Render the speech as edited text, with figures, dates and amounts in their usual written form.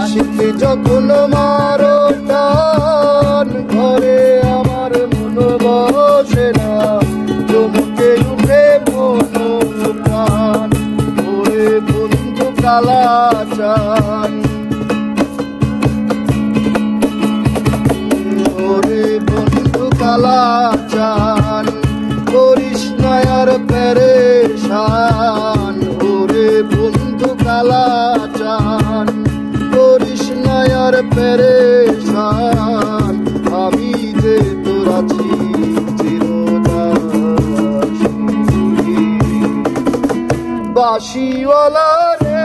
আশিক যখন মারো টান, ঘরে আমার মন বসে না, চমকে উঠে মন প্রাণ। ওরে বন্ধু কালাচান, ওরে বন্ধু কালাচান, করিস না আর পেরেশান। ওরে বন্ধু কালাচান, করিস না আর পেরেশান। আমি যে তোর আছি চিরদাসী, বাঁশিওয়ালা রে